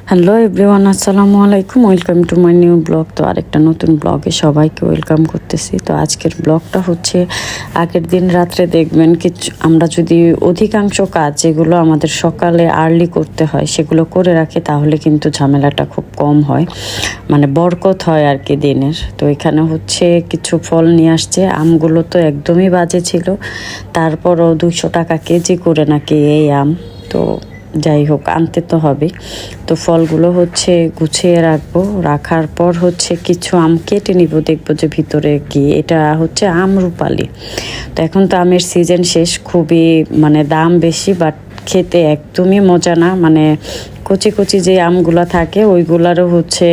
Hello everyone, আসসালামু আলাইকুম। Welcome to my new blog. তো আরেকটা নতুন ব্লগে সবাইকে ওয়েলকাম করতেছি। তো আজকের ব্লগটা হচ্ছে আগের দিন রাত্রে দেখবেন কিছু আমরা যদি অধিকাংশ কাজ যেগুলো আমাদের সকালে আর্লি করতে হয় সেগুলো করে রাখি তাহলে কিন্তু ঝামেলাটা খুব কম হয়, মানে বরকত হয় আর কি দিনের। তো এখানে হচ্ছে কিছু ফল নিয়ে আসছে। আমগুলো তো একদমই বাজে ছিল, তারপরও 200 টাকা কেজি করে নাকি এই আম। তো যাই হোক, আনতে তো হবে। তো ফলগুলো হচ্ছে গুছিয়ে রাখবো, রাখার পর হচ্ছে কিছু আম কেটে নিব, দেখবো যে ভিতরে কি। এটা হচ্ছে আমরুপালি। তো এখন তো আমের সিজন শেষ, খুবই মানে দাম বেশি, বাট খেতে একদমই মজা না। মানে কচি কচি যে আমগুলা থাকে ওইগুলারও হচ্ছে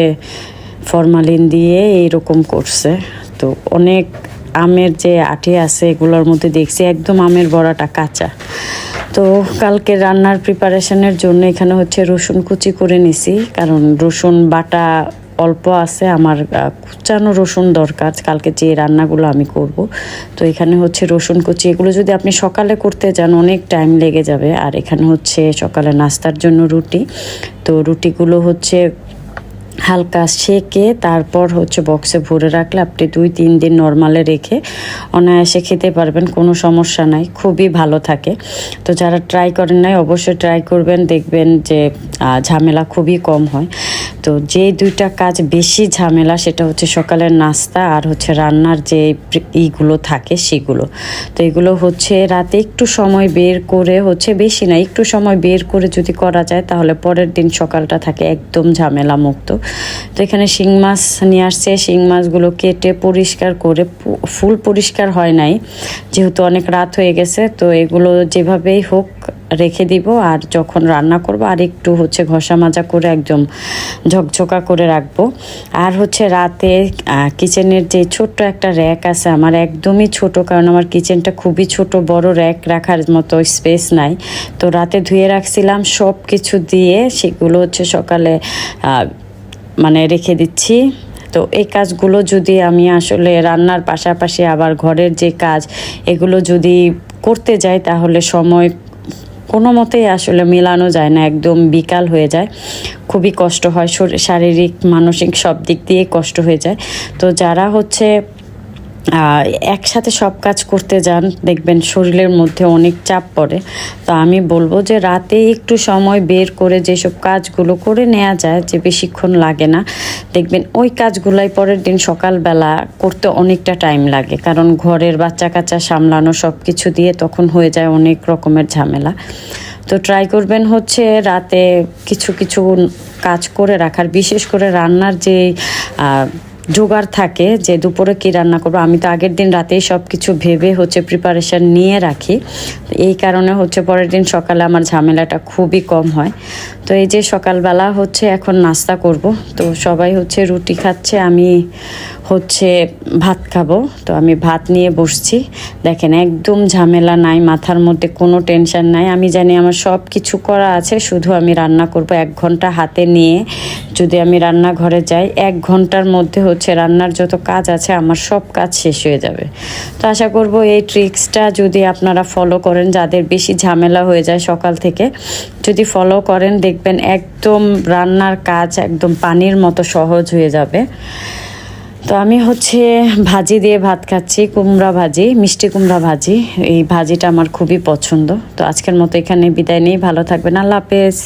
ফরমালিন দিয়ে এইরকম করছে। তো অনেক আমের যে আটি আছে এগুলোর মধ্যে দেখছি একদম আমের বড়াটা কাঁচা। তো কালকে রান্নার প্রিপারেশনের জন্য এখানে হচ্ছে রসুন কুচি করে নিছি, কারণ রসুন বাটা অল্প আছে, আমার কুচানো রসুন দরকার কালকে যে রান্নাগুলো আমি করব। তো এখানে হচ্ছে রসুন কুচি, এগুলো যদি আপনি সকালে করতে যান অনেক টাইম লেগে যাবে। আর এখানে হচ্ছে সকালে নাস্তার জন্য রুটি। তো রুটিগুলো হচ্ছে হালকা সেকে তারপর হচ্ছে বক্সে ভরে রাখলে আপনি 2-3 দিন নর্মালে রেখে অনায়াসে খেতে পারবেন, কোনো সমস্যা নাই, খুবই ভালো থাকে। তো যারা ট্রাই করেন নাই অবশ্যই ট্রাই করবেন, দেখবেন যে ঝামেলা খুবই কম হয়। তো যে দুইটা কাজ বেশি ঝামেলা সেটা হচ্ছে সকালের নাস্তা আর হচ্ছে রান্নার যে ইগুলো থাকে সেগুলো। তো এগুলো হচ্ছে রাতে একটু সময় বের করে, হচ্ছে বেশি না, একটু সময় বের করে যদি করা যায় তাহলে পরের দিন সকালটা থাকে একদম ঝামেলা মুক্ত। তো এখানে শিং মাছ নিয়ে আসছে, শিং মাছগুলো কেটে পরিষ্কার করে, ফুল পরিষ্কার হয় নাই যেহেতু অনেক রাত হয়ে গেছে। তো এগুলো যেভাবেই হোক রেখে দিব, আর যখন রান্না করব আর একটু হচ্ছে ঘষা মাজা করে একদম ঝকঝকা করে রাখবো। আর হচ্ছে রাতে কিচেনের যে ছোট্ট একটা র্যাক আছে আমার, একদমই ছোট, কারণ আমার কিচেনটা খুবই ছোট, বড় র্যাক রাখার মতো স্পেস নাই। তো রাতে ধুয়ে রাখছিলাম সব কিছু দিয়ে, সেগুলো হচ্ছে সকালে মানে রেখে দিচ্ছি। তো এই কাজগুলো যদি আমি আসলে রান্নার পাশাপাশি আবার ঘরের যে কাজ এগুলো যদি করতে যাই তাহলে সময় কোনো মতেই আসলে মেলানো যায় না, একদম বিকাল হয়ে যায়, খুবই কষ্ট হয়, শারীরিক মানসিক সব দিক দিয়ে কষ্ট হয়ে যায়। তো যারা হচ্ছে একসাথে সব কাজ করতে যান দেখবেন শরীরের মধ্যে অনেক চাপ পড়ে। তো আমি বলবো যে রাতে একটু সময় বের করে যেসব কাজগুলো করে নেওয়া যায়, যে বেশিক্ষণ লাগে না, দেখবেন ওই কাজগুলাই পরের দিন সকালবেলা করতে অনেকটা টাইম লাগে, কারণ ঘরের বাচ্চা কাচ্চা সামলানো সব কিছু দিয়ে তখন হয়ে যায় অনেক রকমের ঝামেলা। তো ট্রাই করবেন হচ্ছে রাতে কিছু কিছু কাজ করে রাখার, বিশেষ করে রান্নার যে জোগাড় থাকে যে দুপুরে কী রান্না করবো। আমি তো আগের দিন রাতেই সব কিছু ভেবে হচ্ছে প্রিপারেশান নিয়ে রাখি, এই কারণে হচ্ছে পরের দিন সকালে আমার ঝামেলাটা খুবই কম হয়। তো এই যে সকালবেলা হচ্ছে এখন নাস্তা করব, তো সবাই হচ্ছে রুটি খাচ্ছে, আমি হচ্ছে ভাত খাবো। তো আমি ভাত নিয়ে বসছি, দেখেন একদম ঝামেলা নাই, মাথার মধ্যে কোনো টেনশন নাই। আমি জানি আমার সব কিছু করা আছে, শুধু আমি রান্না করব। 1 ঘন্টা হাতে নিয়ে যদি আমি রান্নাঘরে যাই 1 ঘন্টার মধ্যে হচ্ছে রান্নার যত কাজ আছে আমার সব কাজ শেষ হয়ে যাবে। তো আশা করব এই ট্রিক্সটা যদি আপনারা ফলো করেন, যাদের বেশি ঝামেলা হয়ে যায় সকাল থেকে, যদি ফলো করেন দেখবেন একদম রান্নার কাজ একদম পানির মতো সহজ হয়ে যাবে। তো আমি হচ্ছে ভাজি দিয়ে ভাত খাচ্ছি, কুমড়া ভাজি, মিষ্টি কুমড়া ভাজি। এই ভাজিটা আমার খুবই পছন্দ। তো আজকের মতো এখানে বিদায় নেই, ভালো থাকবেন, আল্লাহ হাফেজ।